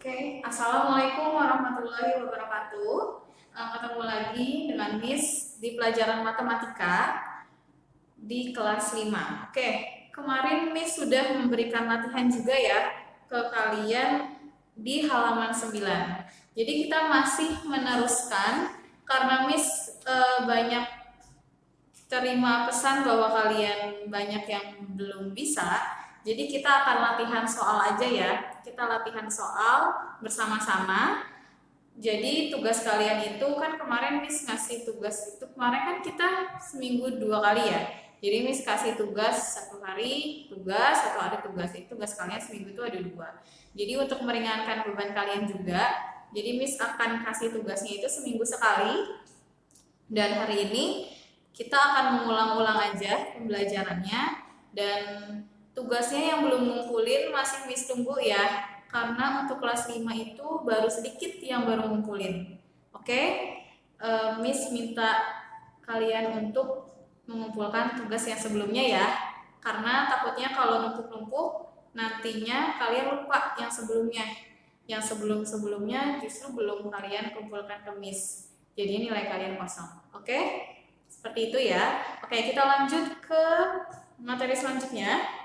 Oke, Assalamualaikum warahmatullahi wabarakatuh. Ketemu lagi dengan Miss di pelajaran matematika di kelas 5. Oke, kemarin Miss sudah memberikan latihan juga ya ke kalian di halaman 9. Jadi kita masih meneruskan karena Miss banyak terima pesan bahwa kalian banyak yang belum bisa. Jadi kita akan latihan soal aja ya. Kita latihan soal bersama-sama. Jadi tugas kalian itu kan kemarin Miss ngasih tugas itu kemarin kan kita seminggu 2 kali ya. Jadi Miss kasih tugas 1 hari tugas, 1 hari tugas. Itu tugas kalian seminggu itu ada 2. Jadi untuk meringankan beban kalian juga, jadi Miss akan kasih tugasnya itu seminggu sekali. Dan hari ini kita akan mengulang-ulang aja pembelajarannya dan tugasnya yang belum ngumpulin masih Miss tunggu ya, karena untuk kelas 5 itu baru sedikit yang baru ngumpulin. Oke, Miss minta kalian untuk mengumpulkan tugas yang sebelumnya ya, karena takutnya kalau numpuk-numpuk nantinya kalian lupa yang sebelumnya. Yang sebelum-sebelumnya justru belum kalian kumpulkan ke Miss. Jadi nilai kalian kosong. Oke? Seperti itu ya. Oke, kita lanjut ke materi selanjutnya.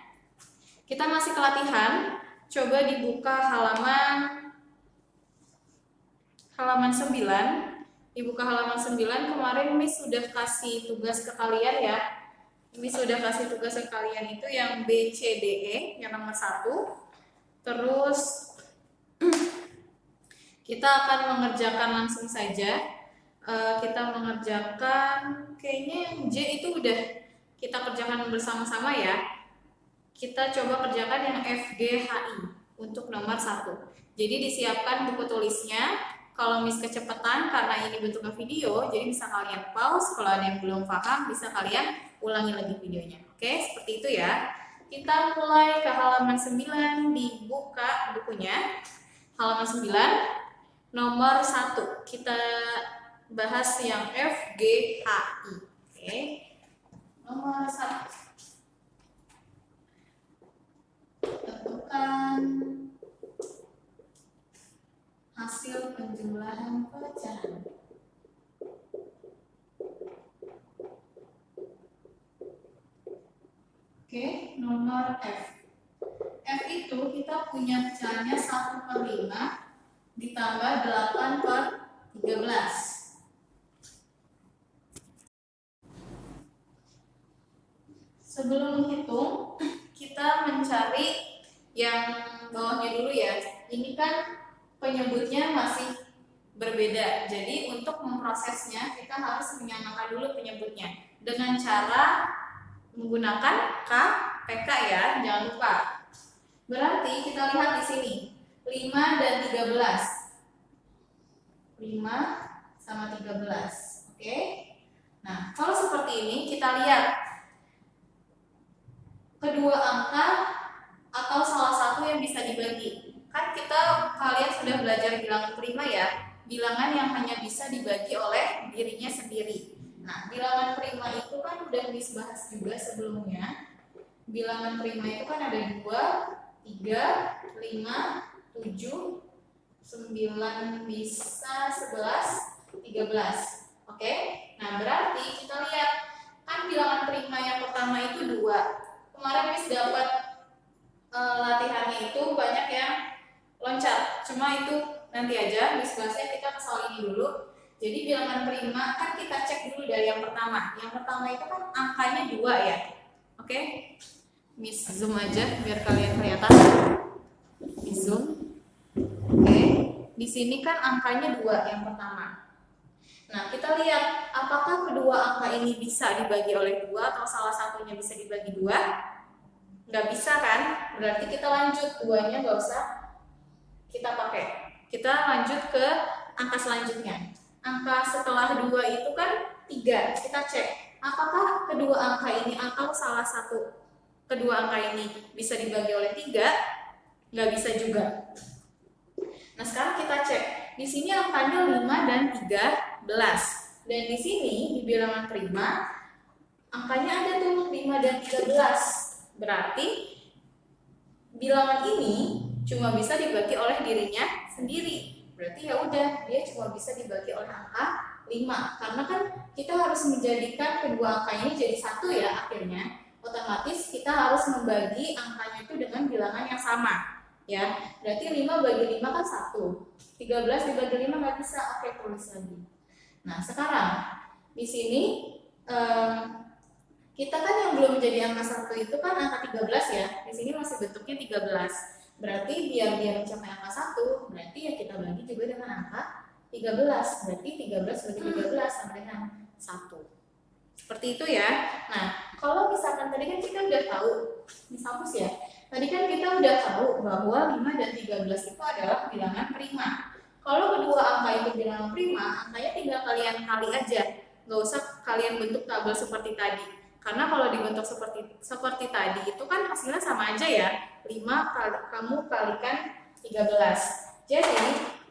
Kita masih ke latihan. Coba dibuka halaman 9. Dibuka halaman 9. Kemarin Miss sudah kasih tugas ke kalian ya. Miss sudah kasih tugas ke kalian itu yang B, C, D, E, yang nomor 1. Terus kita akan mengerjakan langsung saja. Kita mengerjakan kayaknya yang J itu udah kita kerjakan bersama-sama ya. Kita coba kerjakan yang F, G, H, I untuk nomor 1. Jadi disiapkan buku tulisnya. Kalau Miss kecepatan karena ini bentuknya video, jadi bisa kalian pause. Kalau ada yang belum paham, bisa kalian ulangi lagi videonya. Oke, seperti itu ya. Kita mulai ke halaman 9, dibuka bukunya. Halaman 9, nomor 1. Kita bahas yang F, G, H, I. Oke. Nomor 1. Tentukan hasil penjumlahan pecahan. Oke, nomor F. F itu kita punya pecahannya 1/5 ditambah 8/13. Sebelum menghitung, kita mencari yang bawahnya dulu ya. Ini kan penyebutnya masih berbeda. Jadi untuk memprosesnya kita harus menyamakan dulu penyebutnya dengan cara menggunakan K, PK ya, jangan lupa. Berarti kita lihat di sini 5 dan 13. 5 sama 13. Oke. Nah, kalau seperti ini kita lihat kedua angka atau salah satu yang bisa dibagi. Kan kalian sudah belajar bilangan prima ya, bilangan yang hanya bisa dibagi oleh dirinya sendiri. Nah, bilangan prima itu kan udah Miss bahas juga sebelumnya. Bilangan prima itu kan ada 2, 3, 5, 7, 9 bisa 11, 13. Oke? Nah, berarti kita lihat kan bilangan prima yang pertama itu 2. Kemarin Miss dapat latihannya itu banyak yang loncat. Cuma itu nanti aja Miss bahasnya, kita ke soal ini dulu. Jadi bilangan prima kan kita cek dulu dari yang pertama. Yang pertama itu kan angkanya 2 ya. Oke? Miss zoom aja biar kalian kelihatan. Miss zoom. Oke. Di sini kan angkanya 2 yang pertama. Nah, kita lihat apakah kedua angka ini bisa dibagi oleh 2 atau salah satunya bisa dibagi 2? Nggak bisa kan? Berarti kita lanjut, 2-nya nggak usah kita pakai. Kita lanjut ke angka selanjutnya. Angka setelah 2 itu kan 3. Kita cek apakah kedua angka ini atau salah satu kedua angka ini bisa dibagi oleh 3? Nggak bisa juga. Nah, sekarang kita cek. Di sini angkanya 5 dan 13. Dan di sini di bilangan prima angkanya ada tuh 5 dan 13. Berarti bilangan ini cuma bisa dibagi oleh dirinya sendiri. Berarti ya udah, dia cuma bisa dibagi oleh angka 5. Karena kan kita harus menjadikan kedua angka ini jadi satu ya akhirnya. Otomatis kita harus membagi angkanya itu dengan bilangan yang sama. Ya, berarti 5 bagi 5 kan 1. 13 dibagi 5 nggak bisa. Oke, tulis lagi. Nah, sekarang di sini kita kan yang belum menjadi angka 1 itu kan angka 13 ya. Di sini masih bentuknya 13. Berarti biar dia mencapai angka 1, berarti ya kita bagi juga dengan angka 13. Berarti 13 bagi 13 sama dengan 1. Seperti itu ya. Nah, kalau misalkan tadi kan kita udah tahu, ini hapus ya. Tadi kan kita udah tahu bahwa 5 dan 13 itu adalah bilangan prima. Kalau kedua angka itu bilangan prima, angkanya tinggal kalian kali aja. Nggak usah kalian bentuk tabel seperti tadi. Karena kalau dibentuk seperti tadi itu kan hasilnya sama aja ya. 5 kamu kalikan 13. Jadi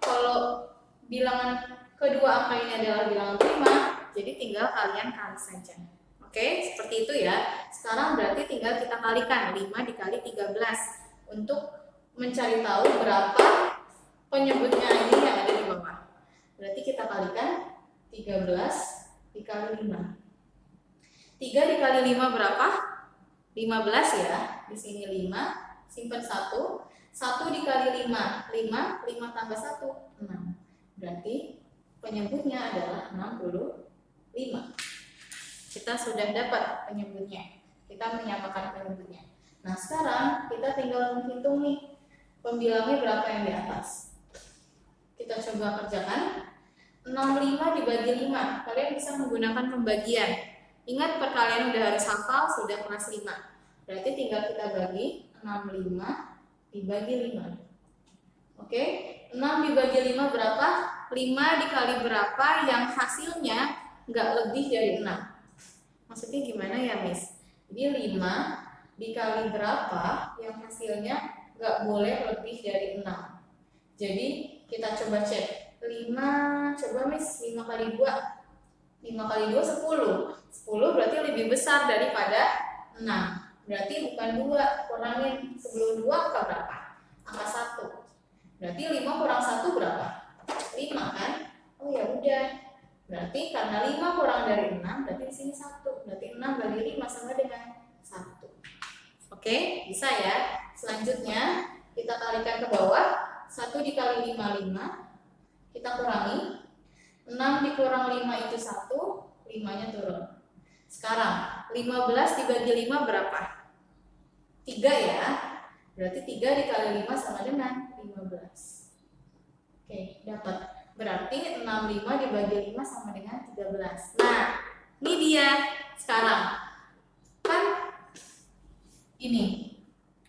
kalau bilangan kedua angka ini adalah bilangan prima, jadi tinggal kalian kali saja. Oke, seperti itu ya. Sekarang berarti tinggal kita kalikan 5 dikali 13 untuk mencari tahu berapa penyebutnya ini yang ada di bawah. Berarti kita kalikan 13 dikali 5. 3 dikali 5 berapa? 15 ya. Di sini 5, simpan 1. 1 dikali 5, 5 tambah 1, 6. Berarti penyebutnya adalah 65. Kita sudah dapat penyebutnya. Kita menyamakan penyebutnya. Nah, sekarang kita tinggal menghitung nih pembilangnya berapa yang di atas. Kita coba kerjakan. 65 dibagi 5. Kalian bisa menggunakan pembagian. Ingat perkalian udah harus hafal, sudah kelas 5. Berarti tinggal kita bagi 65 dibagi 5. Oke, 6 dibagi 5 berapa? 5 dikali berapa yang hasilnya nggak lebih dari 6? Maksudnya gimana ya, Miss? Jadi 5 dikali berapa yang hasilnya nggak boleh lebih dari 6. Jadi kita coba cek. 5, coba Miss, 5 kali 2. 5 kali 2, 10. 10 berarti lebih besar daripada 6. Berarti bukan 2, kurangin. Sebelum 2 angka berapa? Angka 1. Berarti 5 kurang 1 berapa? 5 kan? Oh ya udah. Berarti karena 5 kurang dari 6, berarti di sini 1. Berarti 6 bagi 5 sama dengan 1. Oke, bisa ya. Selanjutnya kita kalikan ke bawah. 1 dikali 5, 5. Kita kurangi. 6 dikurang 5 itu 1. 5-nya turun. Sekarang 15 dibagi 5 berapa? 3 ya. Berarti 3 dikali 5 sama dengan 15. Oke, dapat. Berarti 65 dibagi 5 sama dengan 13. Nah, ini dia. Sekarang kan ini.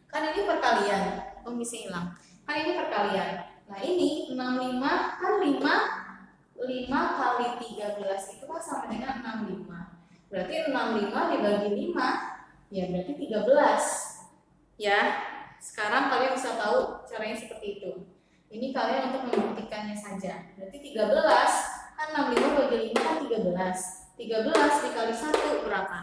Kan ini perkalian. Oh, bisa hilang. Kan ini perkalian. Nah, ini 65 kan 5 kali 13 itu kan sama dengan 65. Berarti 65 dibagi 5 ya berarti 13. Ya. Sekarang kalian bisa tahu caranya seperti itu. Ini kalian untuk membuktikannya saja. Berarti 13 kan 65 bagi 5 kan 13. 13 dikali 1 berapa?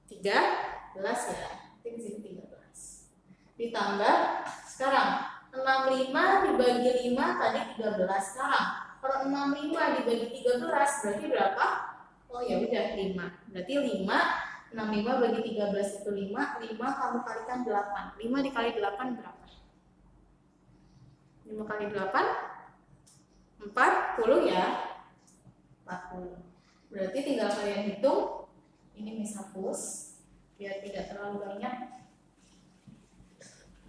13 ya. Di sini 13. Ditambah sekarang 65 dibagi 5 tadi 13. Sekarang kalau 65 dibagi 13 berarti berapa? Oh ya udah 5. Berarti 5 65 bagi 13 itu 5. 5 kamu kalikan 8. 5 dikali 8 berapa? 5 kali 8 40 ya. 40. Berarti tinggal kalian hitung. Ini Miss hapus biar tidak terlalu banyak.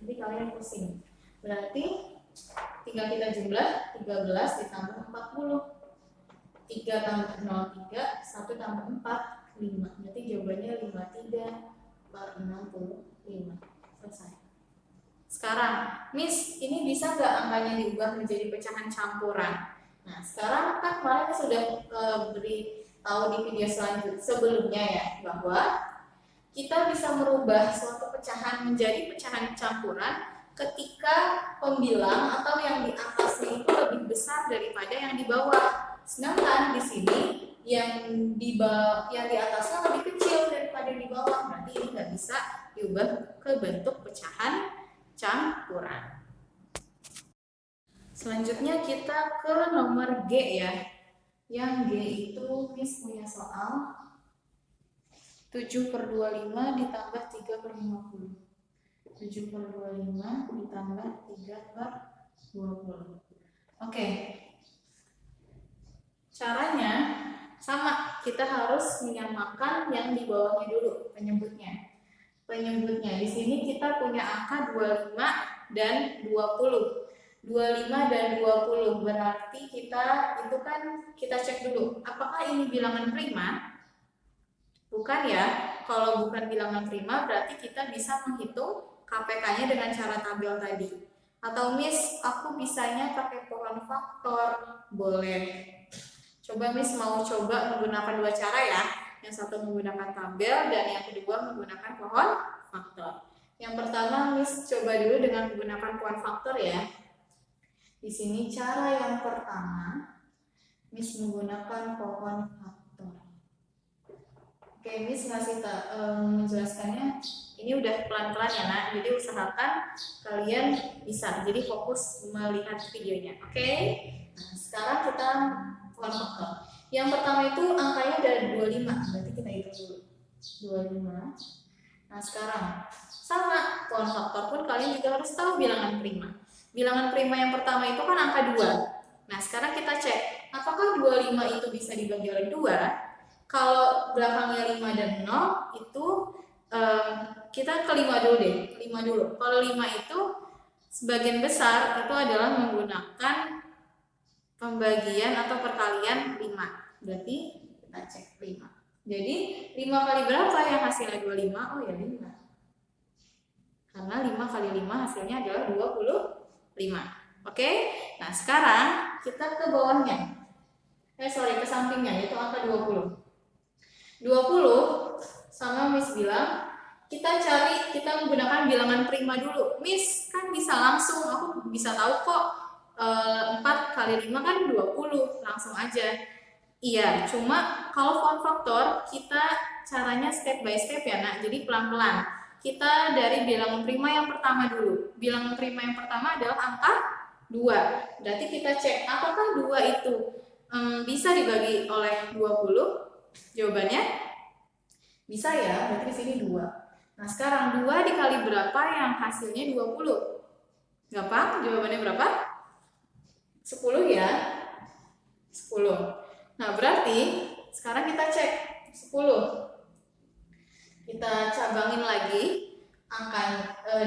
Jadi kalian pusing. Berarti tinggal kita jumlah 13 ditambah 40. 3 tambah 0, 3, 1 tambah 4, 5. Berarti jawabannya 53 per 65. Selesai. Sekarang, Miss, ini bisa nggak angkanya diubah menjadi pecahan campuran? Nah, sekarang kan kemarin sudah beri tahu di video sebelumnya ya, bahwa kita bisa merubah suatu pecahan menjadi pecahan campuran ketika pembilang atau yang di atasnya itu lebih besar daripada yang di bawah. Sedangkan di sini yang di atasnya lebih kecil daripada yang di bawah, berarti ini nggak bisa diubah ke bentuk pecahan campuran. Selanjutnya kita ke nomor G ya. Yang G itu Miss punya soal 7/25 ditambah 3/50. 7/25 ditambah 3/20. Oke. Caranya sama, kita harus menyamakan yang di bawahnya dulu, penyebutnya. Penyebutnya di sini kita punya angka 25 dan 20. 25 dan 20 berarti kita itu kan kita cek dulu apakah ini bilangan prima? Bukan ya. Kalau bukan bilangan prima berarti kita bisa menghitung KPK-nya dengan cara tabel tadi. Atau Miss, aku bisanya pakai pohon faktor. Boleh. Coba Miss mau coba menggunakan dua cara ya. Yang satu menggunakan tabel dan yang kedua menggunakan pohon faktor. Yang pertama Miss coba dulu dengan menggunakan pohon faktor ya. Di sini cara yang pertama Miss menggunakan pohon faktor. Oke, Miss ngasih menjelaskannya ini udah pelan-pelan ya nak. Jadi usahakan kalian bisa. Jadi fokus melihat videonya. Oke. Nah, sekarang kita pohon faktor. Yang pertama itu angkanya dari 25. Berarti kita hitung dulu. 25. Nah, sekarang sama pohon faktor pun kalian juga harus tahu bilangan prima. Bilangan prima yang pertama itu kan angka 2. Nah, sekarang kita cek apakah 25 itu bisa dibagi oleh 2? Kalau belakangnya 5 dan 0 itu kita ke 5 dulu deh. 5 dulu. Kalau 5 itu sebagian besar itu adalah menggunakan pembagian atau perkalian 5. Berarti kita cek 5. Jadi 5 kali berapa yang hasilnya 25? Oh ya 5. Karena 5 kali 5 hasilnya adalah 25. Oke? Nah sekarang kita ke bawahnya. Ke sampingnya yaitu angka 20. 20 sama Miss bilang kita menggunakan bilangan prima dulu. Miss kan bisa langsung, aku bisa tahu kok 4 kali 5 kan 20, langsung aja. Iya, cuma kalau pohon faktor kita caranya step by step ya nak, jadi pelan-pelan. Kita dari bilangan prima yang pertama dulu. Bilangan prima yang pertama adalah angka 2. Berarti kita cek apakah 2 itu bisa dibagi oleh 20? Jawabannya bisa ya, berarti di sini 2. Nah, sekarang 2 dikali berapa yang hasilnya 20? Gampang, jawabannya berapa? 10 ya. 10. Nah, berarti sekarang kita cek 10. Kita cabangin lagi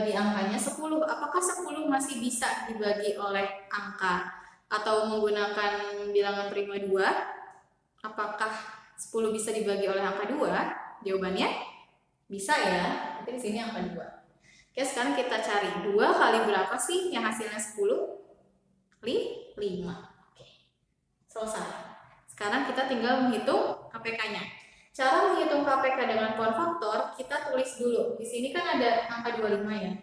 di angkanya 10. Apakah 10 masih bisa dibagi oleh angka atau menggunakan bilangan prima 2? Apakah 10 bisa dibagi oleh angka 2? Jawabannya bisa ya. Berarti di sini angka 2. Oke, sekarang kita cari 2 kali berapa sih yang hasilnya 10? 5. Oke. Selesai. Sekarang kita tinggal menghitung KPK-nya. Cara menghitung KPK dengan pohon faktor, kita tulis dulu. Di sini kan ada angka 25 ya.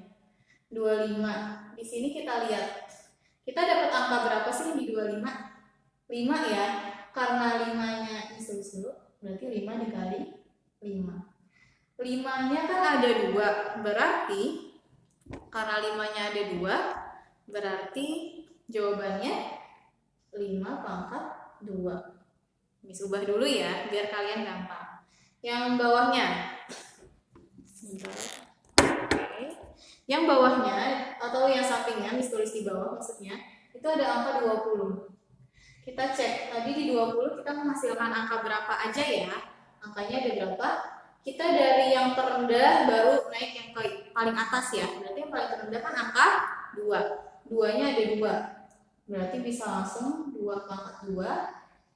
25. Di sini kita lihat. Kita dapat angka berapa sih di 25? 5 ya. Karena 5-nya ditulis dulu, berarti 5 dikali 5. 5-nya kan ada 2, berarti karena 5-nya ada 2, berarti jawabannya 5 pangkat 2. Miss ubah dulu ya, biar kalian gampang. Yang bawahnya, sebentar. Oke. Yang bawahnya atau yang sampingnya, Miss tulis di bawah maksudnya, itu ada angka 20. Kita cek, tadi di 20 kita menghasilkan angka berapa aja ya? Angkanya ada berapa? Kita dari yang terendah baru naik yang paling atas ya. Berarti yang paling terendah kan angka 2. 2-nya ada 2. Berarti bisa langsung 2 pangkat 2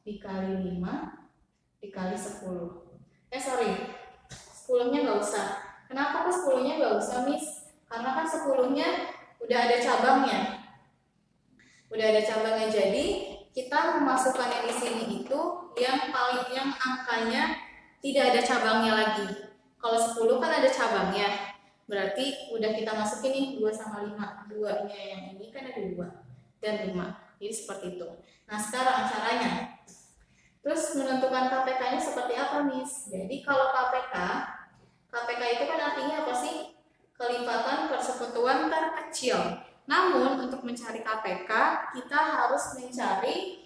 dikali 5 dikali 10. 10-nya nggak usah. Kenapa kok 10-nya nggak usah, Miss? Karena kan 10-nya udah ada cabangnya. Jadi kita memasukkan yang di sini itu yang angkanya tidak ada cabangnya lagi. Kalau 10 kan ada cabangnya. Berarti udah kita masukin nih 2 sama 5. 2-nya yang ini kan ada 2 dan 5. Jadi seperti itu. Nah, sekarang caranya. Terus menentukan KPK-nya seperti apa, Miss? Jadi kalau KPK itu kan artinya apa sih? Kelipatan persekutuan terkecil. Namun untuk mencari KPK kita harus mencari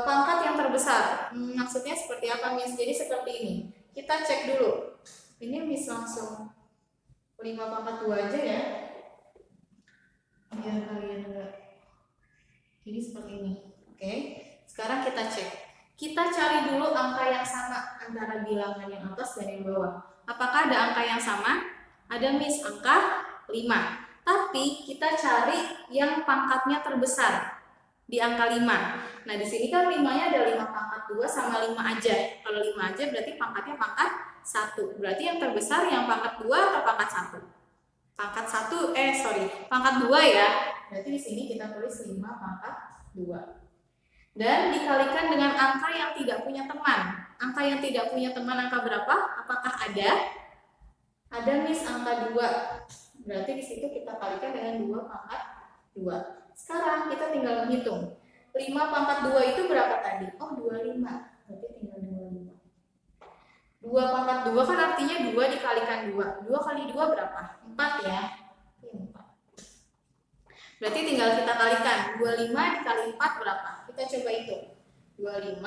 pangkat yang terbesar. Maksudnya seperti apa, Miss? Jadi seperti ini. Kita cek dulu. Ini Miss langsung 5 pangkat 2 aja ya. Biar kalian enggak. Jadi seperti ini. Oke. Sekarang kita cek. Kita cari dulu angka yang sama antara bilangan yang atas dan yang bawah. Apakah ada angka yang sama? Ada, Miss, angka 5. Tapi kita cari yang pangkatnya terbesar di angka 5. Nah, di sini kan 5-nya ada 5 pangkat 2 sama 5 aja. Kalau 5 aja berarti pangkatnya pangkat 1. Berarti yang terbesar yang pangkat 2 atau pangkat 1? Pangkat 2 ya. Berarti di sini kita tulis 5 pangkat 2. Dan dikalikan dengan angka yang tidak punya teman. Angka yang tidak punya teman angka berapa? Apakah ada? Ada, Miss, angka 2. Berarti di situ kita kalikan dengan 2 pangkat 2. Sekarang kita tinggal menghitung. 5 pangkat 2 itu berapa tadi? Oh, 25. Berarti tinggal 25. 2 pangkat 2 kan artinya 2 dikalikan 2. 2 kali 2 berapa? 4 ya. 4. Berarti tinggal kita kalikan. 25 dikali 4 berapa? Kita coba hitung. 25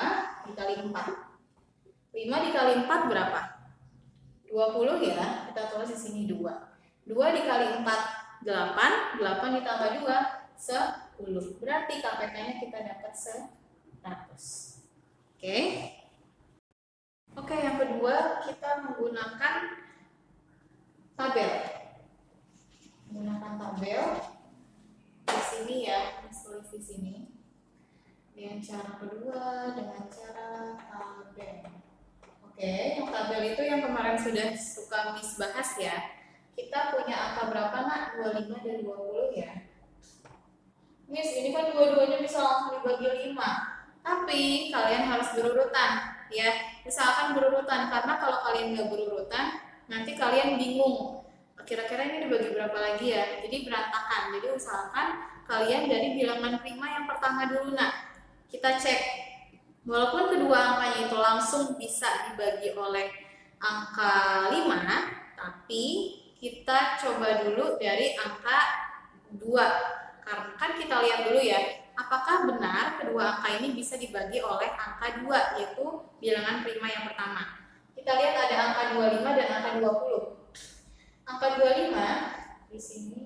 dikali 4. 5 dikali 4 berapa? 20 ya. Kita tulis di sini 2. 2 dikali 4 8, 8 ditambah 2 10. Berarti KPK-nya kita dapat 100. Oke. Oke, yang kedua kita menggunakan tabel. Menggunakan tabel di sini ya, tulis di sini. Dengan cara kedua dengan cara tabel. Oke, yang tabel itu yang kemarin sudah suka Miss bahas ya. Kita punya angka berapa, Nak? 25 dan 20 ya. Miss, ini kan dua-duanya bisa langsung dibagi 5. Tapi kalian harus berurutan ya. Misalkan berurutan, karena kalau kalian nggak berurutan, nanti kalian bingung. Kira-kira ini dibagi berapa lagi ya? Jadi berantakan. Jadi usahakan kalian dari bilangan prima yang pertama dulu, Nak. Kita cek. Walaupun kedua angkanya itu langsung bisa dibagi oleh angka 5, tapi kita coba dulu dari angka 2. Karena kan kita lihat dulu ya, apakah benar kedua angka ini bisa dibagi oleh angka 2, yaitu bilangan prima yang pertama. Kita lihat ada angka 25 dan angka 20. Angka 25 di sini.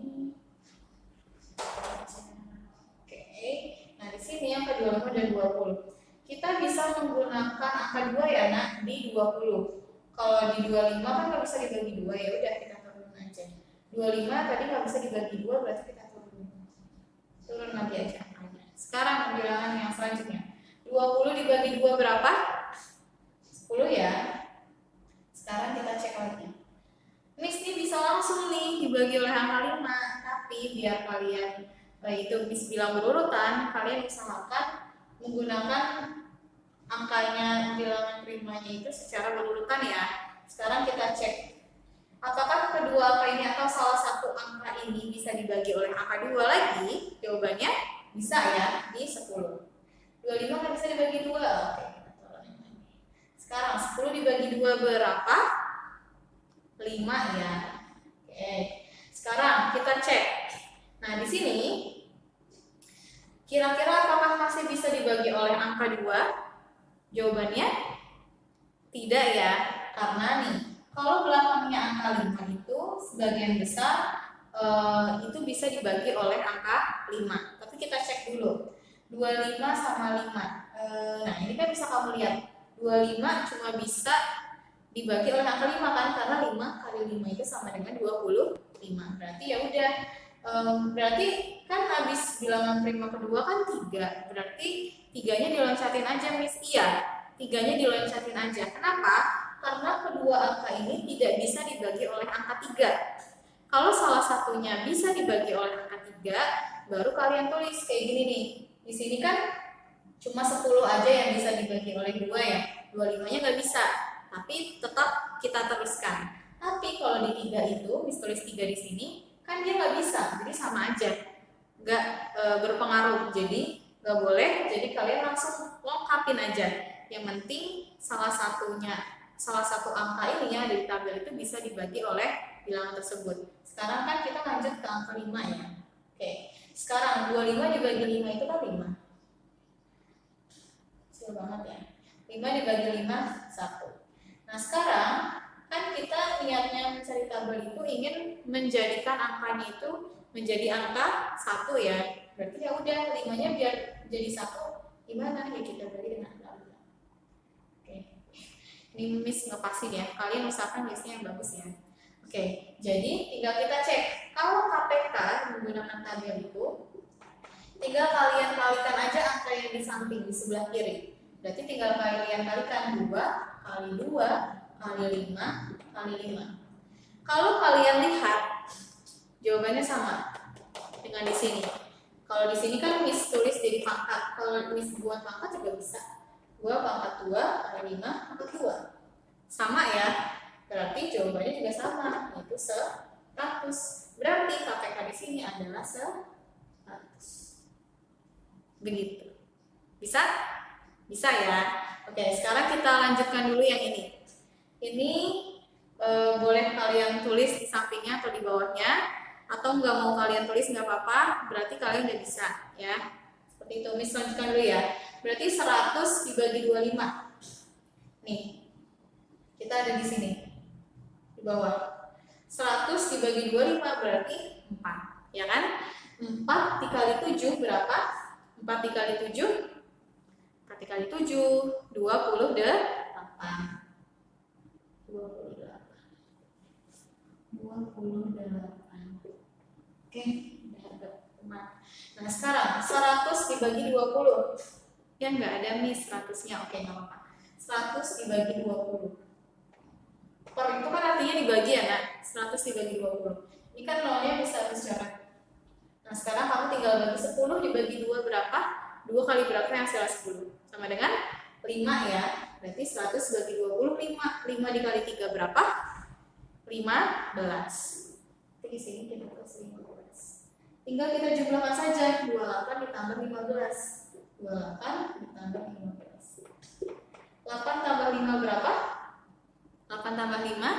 Oke. Nah, di sini angka 25 dan 20. Kita bisa menggunakan angka 2 ya, Nak, di 20. Kalau di 25 kan nggak bisa dibagi 2, ya udah kita turun aja. 25 tadi nggak bisa dibagi 2, berarti kita turun lagi aja. Sekarang bilangan yang selanjutnya. 20 dibagi 2 berapa? 10 ya. Sekarang kita cek lagi. Miss, ini bisa langsung nih dibagi oleh angka 5, tapi biar kalian itu Miss bilang berurutan, kalian usahakan menggunakan angkanya bilangan primanya itu secara berurutan ya. Sekarang kita cek. Apakah kedua angka ini atau salah satu angka ini bisa dibagi oleh angka 2 lagi? Jawabannya bisa ya, di 10. 25 kan bisa dibagi 2. Oke, kita turun lagi. Sekarang 10 dibagi 2 berapa? 5 ya. Oke. Sekarang kita cek. Nah, di sini kira-kira apakah masih bisa dibagi oleh angka 2? Jawabannya tidak ya. Karena nih, kalau belakangnya angka 5 itu sebagian besar itu bisa dibagi oleh angka 5. Tapi kita cek dulu. 25 sama 5. Nah, ini kan bisa kamu lihat. 25 cuma bisa dibagi oleh angka 5 kan, karena 5 kali 5 itu sama dengan 25. Berarti ya udah, berarti kan habis bilangan prima kedua kan 3. Berarti 3-nya diloncatin aja, Miss. Iya, 3-nya diloncatin aja. Kenapa? Karena kedua angka ini tidak bisa dibagi oleh angka 3. Kalau salah satunya bisa dibagi oleh angka 3, baru kalian tulis kayak gini nih. Di sini kan cuma 10 aja yang bisa dibagi oleh 2 ya. 25-nya nggak bisa. Tapi tetap kita teruskan. Tapi kalau di 3 itu, Miss tulis 3 di sini, kan dia nggak bisa, jadi sama aja, nggak berpengaruh, jadi nggak boleh. Jadi kalian langsung lengkapin aja. Yang penting salah satu angka ini yang ada di tabel itu bisa dibagi oleh bilangan tersebut. Sekarang kan kita lanjut ke angka 5 ya. Oke, sekarang 25 dibagi 5 itu kan 5. Kecil banget ya. 5 dibagi 5, 1. Nah sekarang kan kita niatnya mencari tabel itu ingin menjadikan angkanya itu menjadi angka 1 ya. Berarti ya udah 5-nya biar jadi 1 gimana ya, kita bagi dengan 6. Oke, ini Miss ngepasin ya, kalian usahakan listnya yang bagus ya. Oke, jadi tinggal kita cek kalau KPK menggunakan tabel itu tinggal kalian kalikan aja angka yang di samping di sebelah kiri. Berarti tinggal kalian kalikan 2 kali 2 kali 5 kali 5. Kalau kalian lihat jawabannya sama dengan di sini. Kalau di sini kan Miss tulis jadi pangkat. Kalau Miss buat pangkat juga bisa. 2 pangkat 2 kali 5 pangkat 2. Sama ya. Berarti jawabannya juga sama, yaitu 100. Berarti KPK di sini adalah 100. Begitu. Bisa? Bisa ya. Oke, sekarang kita lanjutkan dulu yang ini. Ini boleh kalian tulis di sampingnya atau di bawahnya, atau nggak mau kalian tulis nggak apa-apa, berarti kalian udah bisa ya. Seperti itu. Miss lanjutkan dulu ya. Berarti 100 dibagi 25. Nih, kita ada di sini di bawah. 100 dibagi 25 berarti 4, ya kan? 4 dikali 7 berapa? 4 dikali 7 4 dikali 7 28. 28. Oke, udah ada teman. Nah sekarang 100 dibagi 20. Ya nggak ada Miss 100-nya. Oke, nggak apa-apa. 100 dibagi 20. Per itu kan artinya dibagi ya nak. 100 dibagi 20. Ini kan nolnya bisa dicoret. Nah sekarang kamu tinggal bagi 10 dibagi 2 berapa? 2 kali berapa yang hasilnya 10? Sama dengan 5 ya. Berarti 100 bagi 20 5. 5 dikali 3 berapa? 15. Jadi di sini kita tulis 15. Tinggal kita jumlahkan saja. 28 ditambah 15. 28 ditambah 15. 8 tambah 5 berapa? 8 tambah 5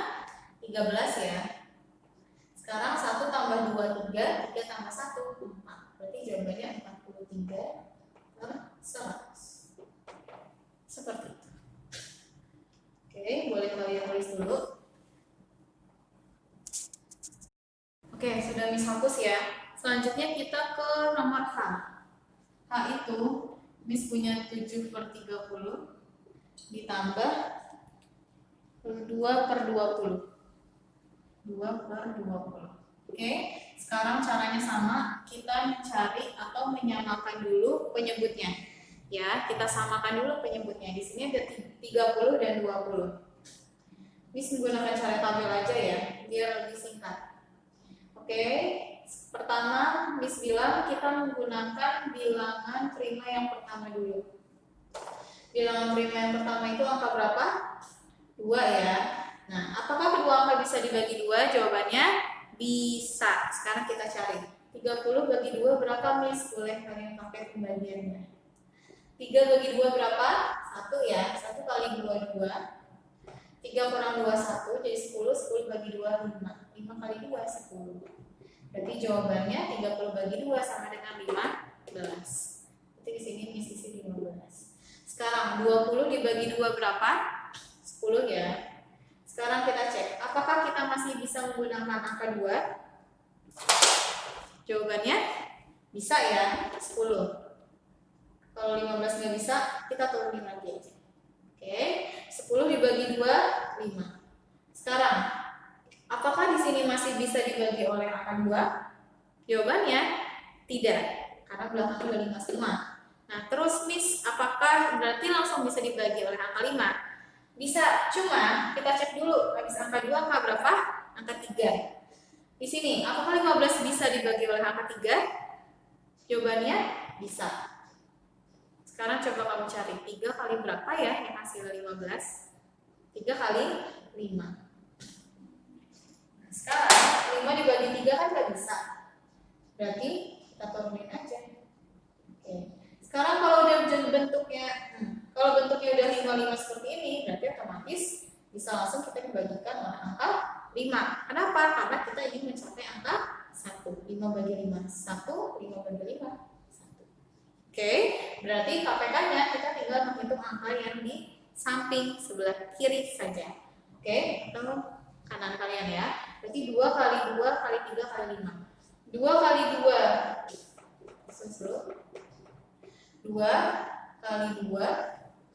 13 ya. Sekarang 1 tambah 2 3, 3 tambah 1 4. Berarti jawabannya 43 per 100. Seperti itu. Oke, boleh kalian tulis dulu. Oke, sudah Miss hapus ya. Selanjutnya kita ke nomor H. H itu Miss punya 7 per 30 ditambah 2 per 20. 2 per 20. Oke, sekarang caranya sama. Kita mencari atau menyamakan dulu penyebutnya. Ya, kita samakan dulu penyebutnya. Di sini ada 30 dan 20. Miss menggunakan cara tabel aja ya, biar lebih singkat. Oke, pertama Miss bilang kita menggunakan bilangan prima yang pertama dulu. Bilangan prima yang pertama itu angka berapa? 2 ya. Nah, apakah kedua angka bisa dibagi 2? Jawabannya bisa. Sekarang kita cari. 30 bagi 2 berapa Miss? Boleh kalian pakai pembagiannya. 3 bagi 2 berapa? 1 ya. 1 kali 2 2. 3 kurang 2 1 jadi 10. 10 bagi 2 5. 5 kali 2 10. Berarti jawabannya 30 bagi 2 sama dengan 15. Berarti di sini Miss isi 15. Sekarang 20 dibagi 2 berapa? 10 ya. Sekarang kita cek, apakah kita masih bisa menggunakan angka 2? Jawabannya bisa ya, 10. Kalau 15 nggak bisa, kita turunin lagi aja. Oke, 10 dibagi 2, 5. Sekarang, apakah di sini masih bisa dibagi oleh angka 2? Jawabannya tidak, karena belakangnya udah 5 semua. Nah, terus Miss, apakah berarti langsung bisa dibagi oleh angka 5? Bisa, cuma kita cek dulu habis angka 2 angka berapa? Angka 3. Di sini, apakah 15 bisa dibagi oleh angka 3? Jawabannya bisa. Sekarang coba kamu cari 3 kali berapa ya yang hasilnya 15? 3 kali 5. Nah, sekarang 5 dibagi 3 kan nggak bisa. Berarti kita turunin aja. Oke. Sekarang kalau udah bentuknya kalau bentuknya udah 5 seperti ini, berarti otomatis bisa langsung kita dibagikan oleh angka 5. Kenapa? Karena kita ingin mencapai angka 1. 1. 5 bagi 5, 1. 5 bagi 5, 1. Oke, berarti KPK-nya kita tinggal menghitung angka yang di samping sebelah kiri saja. Oke, atau kanan kalian ya. Berarti 2 kali 2 kali 3 kali 5. 2 kali 2, 2 kali 2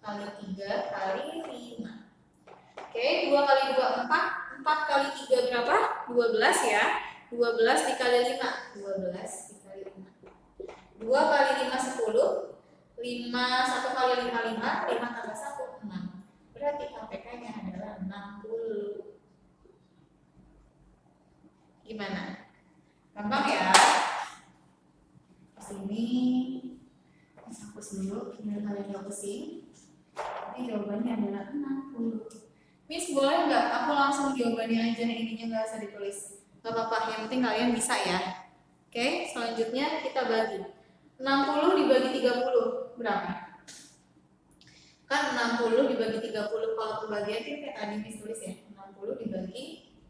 kali 3 kali 5. Oke, 2 kali 2, 4. 4 kali 3 berapa? 12 ya. 12 dikali 5. 12 dikali 5. 2 kali 5, 10. 1 kali 5, 5. 5 tambah 1, 6. Berarti KPK-nya adalah 60. Gimana? Gampang ya? Pas ini hapus dulu, biar kalian gak pusing. Jadi jawabannya adalah 60. Miss, boleh nggak aku langsung jawabannya aja, ininya nggak usah ditulis. Gak apa-apa, yang penting kalian bisa ya. Oke, selanjutnya kita bagi. 60 dibagi 30 berapa? Kan 60 dibagi 30, kalau pembagian kan kayak tadi Miss tulis ya. 60 dibagi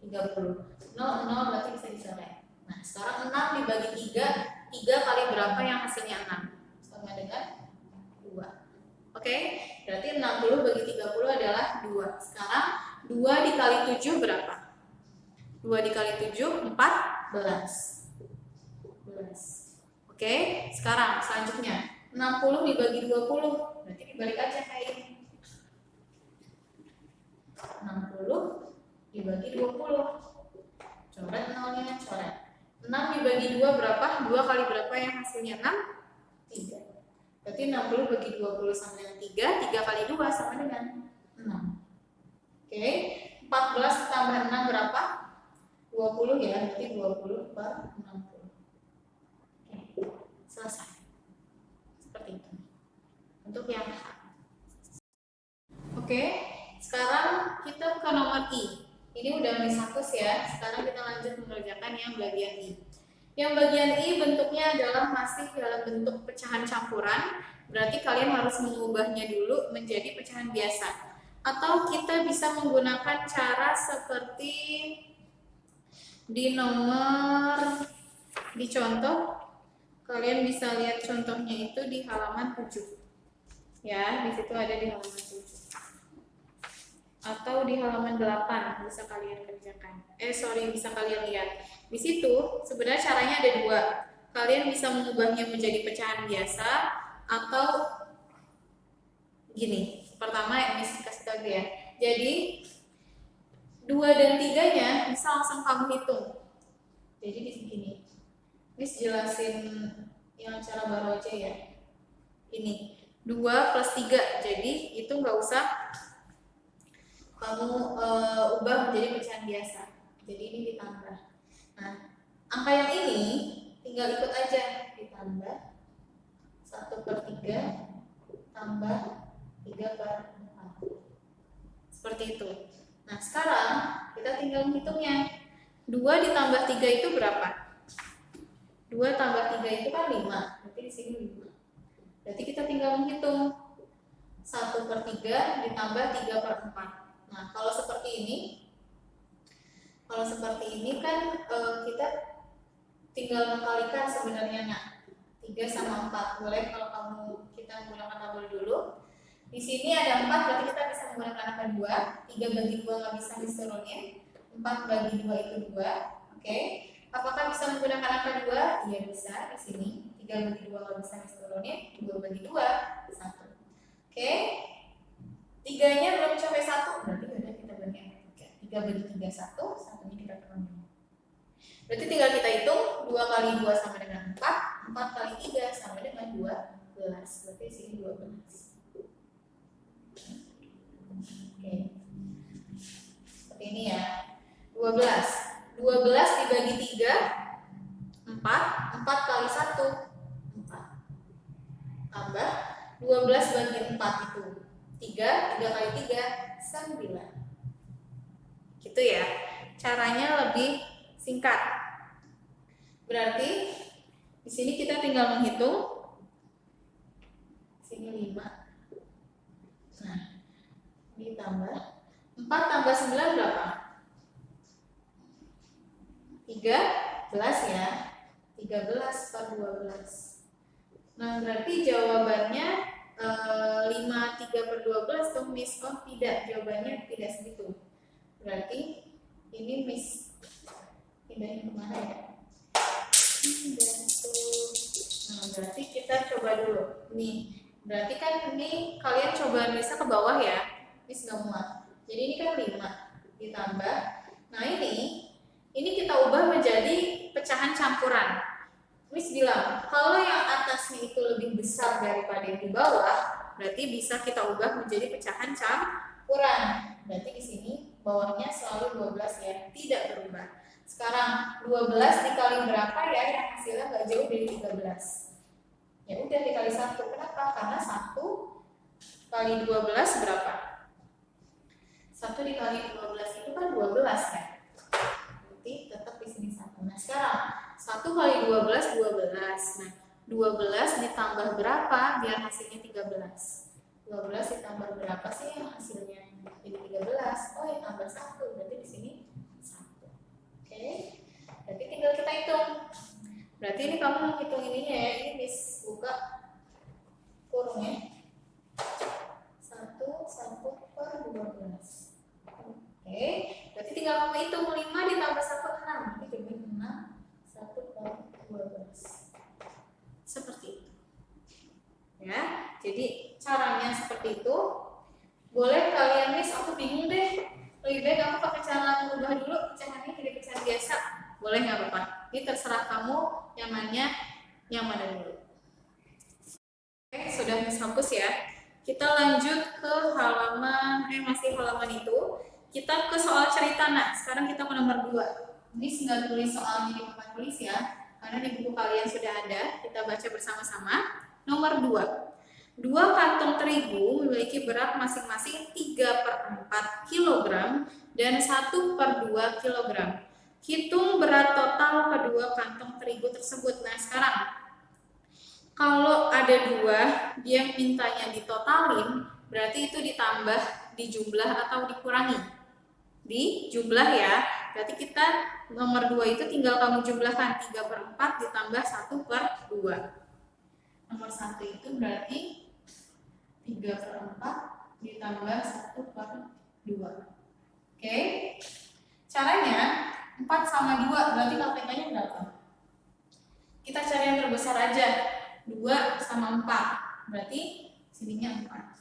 30. 0 berarti bisa dicoret. Nah, sekarang 6 dibagi 3. 3 kali berapa yang hasilnya 6? Sama dengan 2. Oke, berarti 60 bagi 30 adalah 2. Sekarang 2 dikali 7 berapa? 2 dikali 7, 14. Oke, sekarang selanjutnya 60 dibagi 20. Berarti dibalik aja kayak ini. 60 dibagi 20. Coret nolnya, coret. 6 dibagi 2 berapa? 2 kali berapa yang hasilnya 6? 3. Berarti 60 bagi 20 sama dengan 3. 3 kali 2 sama dengan 6. Oke, 14 tambah 6 berapa? 20 ya, berarti 20 per 60. Oke, selesai. Seperti itu. Untuk yang H. Oke, sekarang kita ke nomor I. Ini udah Miss hapus ya. Sekarang kita lanjut mengerjakan yang bagian I. Yang bagian I bentuknya adalah masih dalam bentuk pecahan campuran. Berarti kalian harus mengubahnya dulu menjadi pecahan biasa. Atau kita bisa menggunakan cara seperti di nomor, di contoh. Kalian bisa lihat contohnya itu di halaman 7. Ya, di situ ada di halaman 7. Atau di halaman 8 bisa kalian kerjakan. Bisa kalian lihat. Di situ sebenarnya caranya ada 2. Kalian bisa mengubahnya menjadi pecahan biasa atau gini. Pertama yang Miss kasih tahu ya. Jadi 2 dan 3-nya bisa langsung kamu hitung. Jadi di sini Miss jelasin yang cara baru aja ya. Ini 2 plus 3. Jadi itu nggak usah kamu ubah menjadi pecahan biasa. Jadi ini ditambah. Nah, angka yang ini tinggal ikut aja, ditambah 1 per 3 tambah 3 per 4. Seperti itu. Nah, sekarang kita tinggal menghitungnya. 2 ditambah 3 itu berapa? 2 tambah 3 itu kan 5. Berarti di sini 5. Berarti kita tinggal menghitung 1 per 3 ditambah 3 per 4. Nah, kalau seperti ini kan kita tinggal mengkalikan sebenarnya. Nah, 3 sama 4. Boleh kalau kita menggunakan tabel dulu. Di sini ada 4, berarti kita bisa menggunakan angka 2. 3 bagi 2 nggak bisa diturunin. 4 bagi 2 itu 2. Oke. Apakah bisa menggunakan angka 2? Iya bisa di sini. 3 bagi 2 nggak bisa diturunin. 2 bagi 2, 1. Oke. 3-nya belum sampai 1, berarti udah kita bagi angka 3. 3 bagi 3, 1, 1-nya kita turunin. Berarti tinggal kita hitung 2 kali 2 sama dengan 4, 4 kali 3 sama dengan 12. Berarti di sini 12. Oke. Seperti ini ya. 12 dibagi 3, 4. 4 kali 1, 4. Tambah 12 bagi 4 itu 3 kali 3, 9. Gitu ya. Caranya lebih singkat. Berarti di sini kita tinggal menghitung. Sini 5. Nah, ditambah 4 tambah 9 berapa? 3 jelas ya? 13 per 12. Nah, berarti jawabannya 5, 3 per 12 tuh Miss. Oh tidak, jawabannya tidak segitu. Berarti ini Miss pindahin kemana ya? Nah, berarti kita coba dulu. Nih, berarti kan ini kalian coba bisa ke bawah ya. Miss nggak muat. Jadi ini kan 5 ditambah. Nah ini kita ubah menjadi pecahan campuran. Miss bilang, kalau yang atasnya itu lebih besar daripada yang di bawah, berarti bisa kita ubah menjadi pecahan campuran. Berarti di sini bawahnya selalu 12 ya, tidak berubah. Sekarang 12 dikali berapa ya yang hasilnya nggak jauh dari 13. Ya udah dikali 1. Kenapa? Karena 1 kali 12 berapa? 1 dikali 12 itu kan 12 kan? Berarti tetap di sini 1. Nah sekarang 1 kali 12, 12. Nah 12 ditambah berapa biar hasilnya 13? 12 ditambah berapa sih yang hasilnya jadi 13? Oh ya tambah 1, berarti di sini 1. Oke, berarti tinggal kita hitung. Berarti ini kamu hitung ininya ya, ini Miss buka kurungnya. 1 per 12. Oke, berarti tinggal kamu hitung 5 ditambah 1, 6. Ini jadi 6, 1 per 12. Seperti itu. Ya, jadi caranya seperti itu. Boleh kalian Miss, aku bingung deh. Lebih baik aku pakai cara mengubah dulu pecahannya jadi pecahan biasa. Boleh nggak apa-apa? Ini terserah kamu nyamannya yang mana dulu. Oke, sudah Miss hapus ya. Kita lanjut ke halaman, masih halaman itu. Kita ke soal cerita. Nah, sekarang kita ke nomor 2. Miss nggak tulis soalnya di papan tulis ya, karena di buku kalian sudah ada. Kita baca bersama-sama. Nomor 2. 2 kantong terigu memiliki berat masing-masing 3/4 kg dan 1/2 kg. Hitung berat total kedua kantong terigu tersebut. Nah sekarang, kalau ada 2, dia mintanya ditotalin, berarti itu ditambah, dijumlah atau dikurangi. Dijumlah ya, berarti kita nomor 2 itu tinggal kamu jumlahkan 3/4 ditambah 1/2. Nomor 1 itu berarti 3/4 ditambah 1/2. Oke. Caranya 4 sama 2 berarti KPK-nya berapa? Kita cari yang terbesar aja. 2 sama 4. Berarti sininya 4.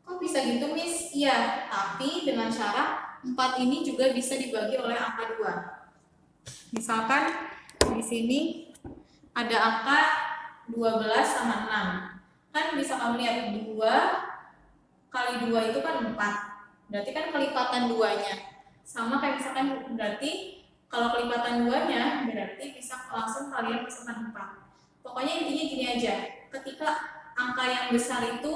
Kok bisa gitu, Miss? Iya, tapi dengan cara 4 ini juga bisa dibagi oleh angka 2. Misalkan di sini ada angka 12 sama 6. Kan bisa kamu lihat 2 kali 2 itu kan 4. Berarti kan kelipatan 2-nya. Sama kayak misalkan berarti kalau kelipatan 2-nya berarti bisa langsung kalian masukkan 4. Pokoknya intinya gini aja. Ketika angka yang besar itu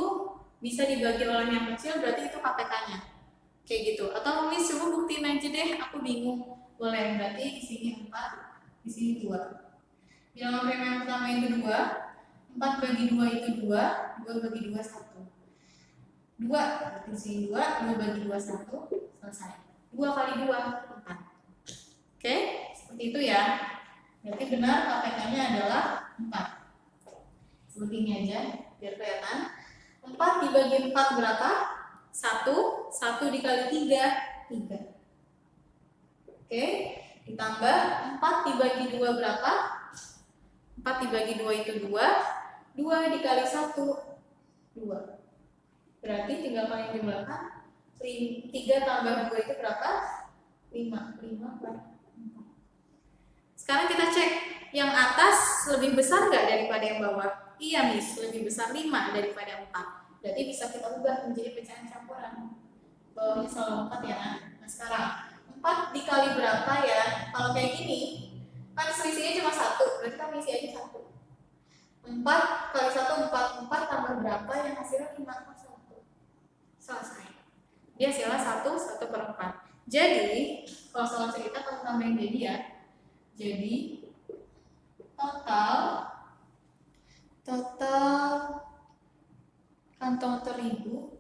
bisa dibagi oleh yang kecil berarti itu KPK-nya. Kayak gitu. Atau Miss coba buktiin aja deh, aku bingung. Boleh, berarti di sini 4, di sini 2. Bilangan prima yang pertama itu 2. 4 bagi 2 itu 2, 2 bagi 2 1. 2, berarti di sini 2, 2 bagi 2 1, selesai. 2 kali 2, 4. Oke, seperti itu ya. Berarti benar KPK-nya adalah 4. Seperti ini aja, biar kelihatan. 4 dibagi 4 berapa? 1, 1 dikali 3, 3. Oke, ditambah 4 dibagi 2 berapa? 4 dibagi 2 itu 2, 2 dikali 1, 2. Berarti tinggal kalian jumlahkan, 3 tambah 2 itu berapa? 5, 5 per 4. Sekarang kita cek, yang atas lebih besar nggak daripada yang bawah? Iya Miss, lebih besar 5 daripada 4. Berarti bisa kita ubah menjadi pecahan campuran. Bawahnya selalu 4 ya. Nah sekarang, 4 dikali berapa ya? Kalau kayak gini, kan selisihnya cuma 1, berarti kita isi aja 1. 4 kali 1, 4. 4 tambah berapa yang hasilnya 5 per 1. Selesai. Dia hasilnya 1/4. Jadi, kalau soal cerita kamu tambahin jadi ya. Jadi, total kantong terigu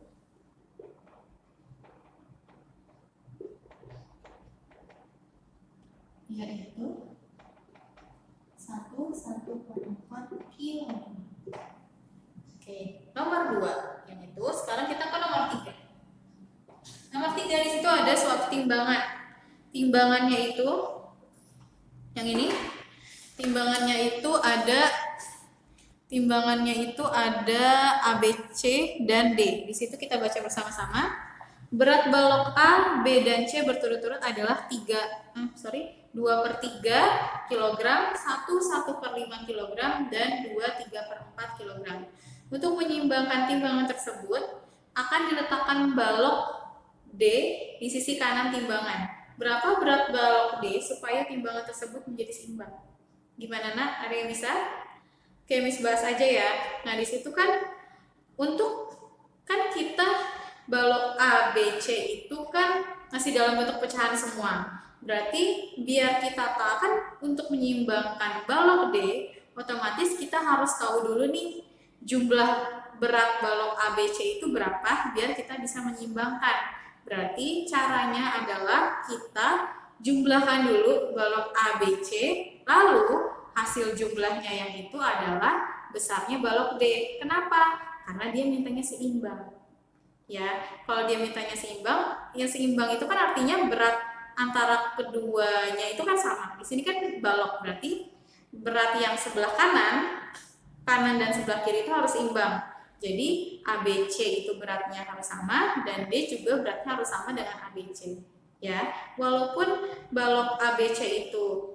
yaitu nomor 2. Yang itu sekarang kita ke nomor 3. Nomor 3 di situ ada suatu timbangan. Timbangannya itu yang ini. Timbangannya itu ada A, B, C, dan D. Di situ kita baca bersama-sama. Berat balok A, B, dan C berturut-turut adalah 2/3 kg, 1/5 kg, dan 2/3/4 kg. Untuk menyeimbangkan timbangan tersebut, akan diletakkan balok D di sisi kanan timbangan. Berapa berat balok D supaya timbangan tersebut menjadi seimbang? Gimana, Nak? Ada yang bisa? Oke, Miss bahas aja ya. Nah, di situ kan kita balok A, B, C itu kan masih dalam bentuk pecahan semua. Berarti biar kita tahu kan untuk menyeimbangkan balok D, otomatis kita harus tahu dulu nih jumlah berat balok A, B, C itu berapa biar kita bisa menyeimbangkan. Berarti caranya adalah kita jumlahkan dulu balok A, B, C, lalu hasil jumlahnya yang itu adalah besarnya balok D. Kenapa? Karena dia mintanya seimbang. Ya, kalau dia mintanya seimbang, ya seimbang itu kan artinya berat antara keduanya itu kan sama. Di sini kan balok, berarti berat yang sebelah kanan dan sebelah kiri itu harus seimbang. Jadi A, B, C itu beratnya harus sama dan D juga beratnya harus sama dengan A, B, C. Ya, walaupun balok A, B, C itu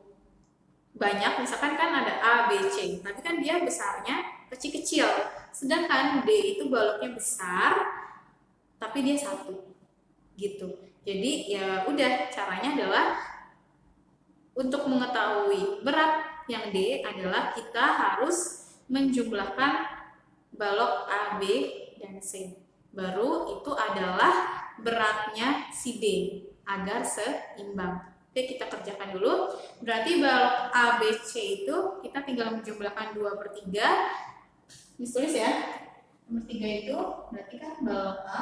banyak, misalkan kan ada A, B, C, tapi kan dia besarnya kecil-kecil. Sedangkan D itu baloknya besar, tapi dia satu, gitu. Jadi ya udah, caranya adalah untuk mengetahui berat yang D adalah kita harus menjumlahkan balok A, B, dan C. Baru itu adalah beratnya si D agar seimbang. Oke, kita kerjakan dulu. Berarti balok A, B, C itu kita tinggal menjumlahkan 2/3. Ditulis ya. Nomor 3 itu berarti kan balok A.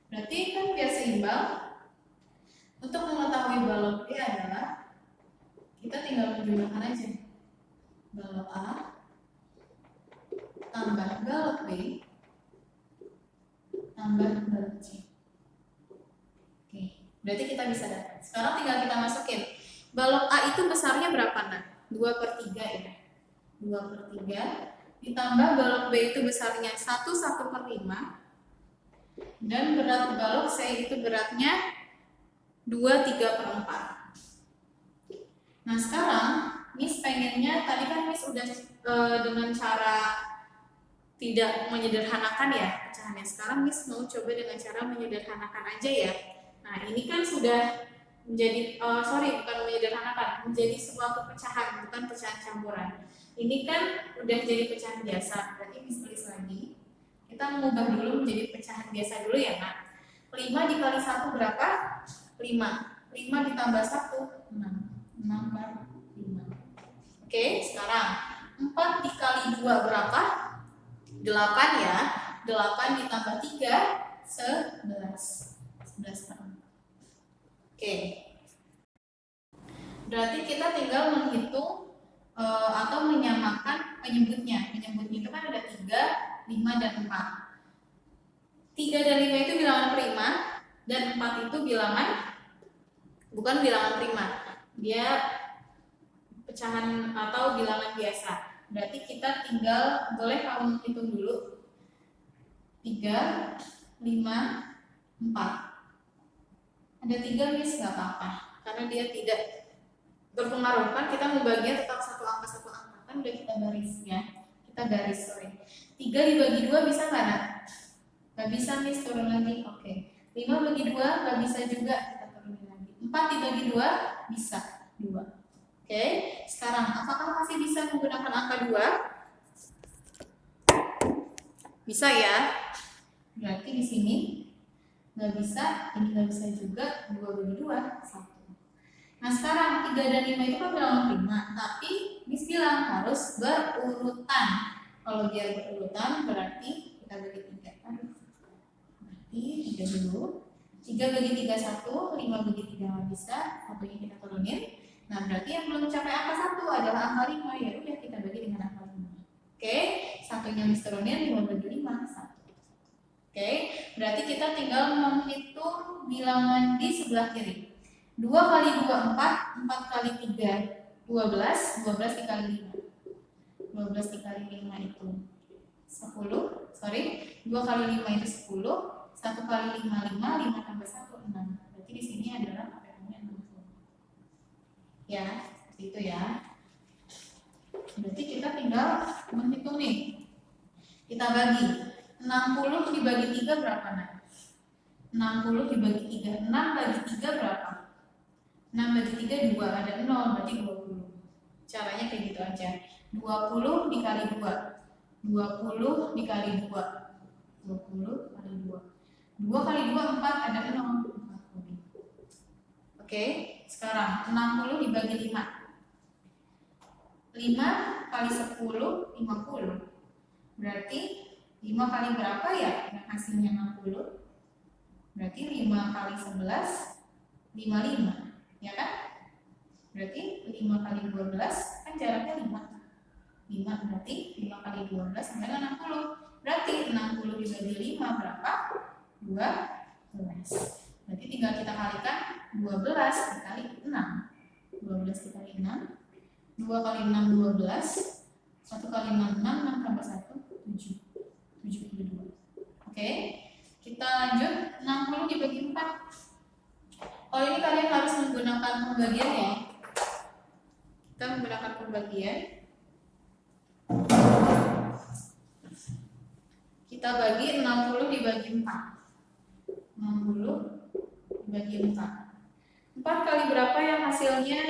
Berarti kan biar seimbang. Untuk mengetahui balok D adalah kita tinggal menjumlahkan aja. Balok A tambah balok B tambah balok C. Oke, berarti kita bisa dapat. Sekarang tinggal kita masukin. Balok A itu besarnya berapa, Nak? 2/3 ya. 2/3 ditambah balok B itu besarnya 1/5 dan berat balok C itu beratnya 2/3/4. Nah, sekarang Miss pengennya, tadi kan Miss udah dengan cara tidak menyederhanakan ya pecahannya. Sekarang Miss mau coba dengan cara menyederhanakan aja ya. Nah, ini kan sudah menjadi bukan menyederhanakan, menjadi suatu pecahan, bukan pecahan campuran. Ini kan udah jadi pecahan biasa. Berarti Miss tulis lagi. Kita mengubah dulu menjadi pecahan biasa dulu ya, Nak. 5 dikali 1 berapa? 5. 5 ditambah 1 6. 6/5. Oke, sekarang 4 dikali 2 berapa? 8 ya. 8 ditambah 3 11. 11/4. Oke. Berarti kita tinggal menghitung atau menyamakan penyebutnya. Penyebutnya itu kan ada 3, 5, dan 4. 3 dan 5 itu bilangan prima, dan 4 itu bukan bilangan prima. Dia pecahan atau bilangan biasa. Berarti kita tinggal, boleh kamu hitung dulu. 3, 5, 4. Ada 3 Miss, nggak apa-apa. Karena dia tidak berpengaruh, kan kita membaginya tetap satu angka kan udah kita garis ya. Kita garis, 3 dibagi 2 bisa nggak, Nak? Nggak bisa Miss, turun lagi. Oke. 5 bagi 2 nggak bisa juga, kita turunin lagi. 4 dibagi 2 bisa, 2. Oke, sekarang apakah masih bisa menggunakan angka 2? Bisa ya. Berarti di sini nggak bisa, ini nggak bisa juga. 2 bagi 2, 1. Nah, sekarang 3 dan 5 itu kan bilangan prima, tapi Miss bilang harus berurutan. Kalau dia berurutan berarti kita bagi 3. Berarti 3 dulu. 3 bagi 3 1, 5 bagi 3 nggak bisa, satunya kita turunin. Nah, berarti yang belum mencapai angka 1 adalah angka 5. Ya udah, kita bagi dengan angka 5. Oke, satunya Miss turunin, 5 bagi 5, 1. Oke, berarti kita tinggal menghitung bilangan di sebelah kiri. 2 kali 2, 4, 4 kali 3, 12, 12 dikali 5. 12 dikali 5 itu 10, 2 kali 5 itu 10, 1 kali 5, 5, 5 tambah 1, 6. Berarti di sini adalah APK-nya 60. Ya, seperti itu ya. Berarti kita tinggal menghitung nih. Kita bagi 60 dibagi 3 berapa, Nak? 60 dibagi 3, 6 bagi 3 berapa? 6 bagi 3 2, ada 0, berarti 20. Caranya kayak gitu aja. 20 dikali 2, 20 dikali 2, 20 kali 2, 2 kali 2 4, ada 0, 40. Oke, sekarang 60 dibagi 5, 5 kali 10, 50. Berarti 5 kali berapa ya yang hasilnya 60? Berarti 5 kali 11, 55, ya kan? Berarti 5 kali 12 kan jaraknya 5. 5 berarti 5 kali 12 sama dengan 60. Berarti 60 dibagi 5 berapa? 12. Berarti tinggal kita kalikan 12 dikali 6. 12 dikali 6. 2 kali 6 12. 1 kali 6 6, 6 tambah 1 7. 72. Oke. Kita lanjut 60 dibagi 4. Kalau ini kalian harus menggunakan pembagian ya. Kita menggunakan pembagian. Kita bagi 60 dibagi 4. 60 dibagi 4. 4 kali berapa yang hasilnya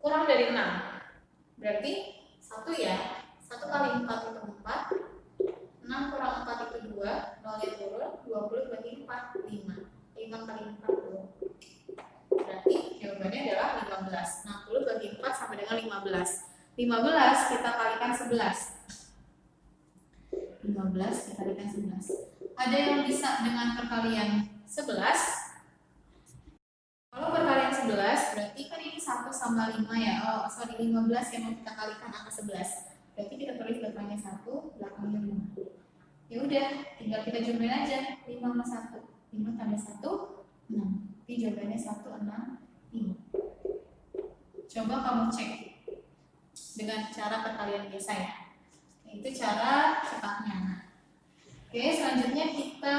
kurang dari 6? Berarti 1 ya. 1 kali 4 itu 4. 6 kurang 4 itu 2. 0-nya turun. 20 bagi 4, 5. 5 kali 4 turun. Berarti jawabannya adalah 15. 60 bagi 4 sama dengan 15. 15 kita kalikan 11. 15 kita kalikan 11. Ada yang bisa dengan perkalian 11? Kalau perkalian 11 berarti kan ini 1 sama 5 ya. 15 yang mau kita kalikan angka 11. Berarti kita tulis belakangnya 1, belakangnya 5. Ya udah, tinggal kita jumlahin aja 5 sama 1. 5 tambah 1, 6. Jadi jawabannya 1, 6, 5. Coba kamu cek dengan cara perkalian biasa ya. Itu cara cepatnya. Oke, selanjutnya kita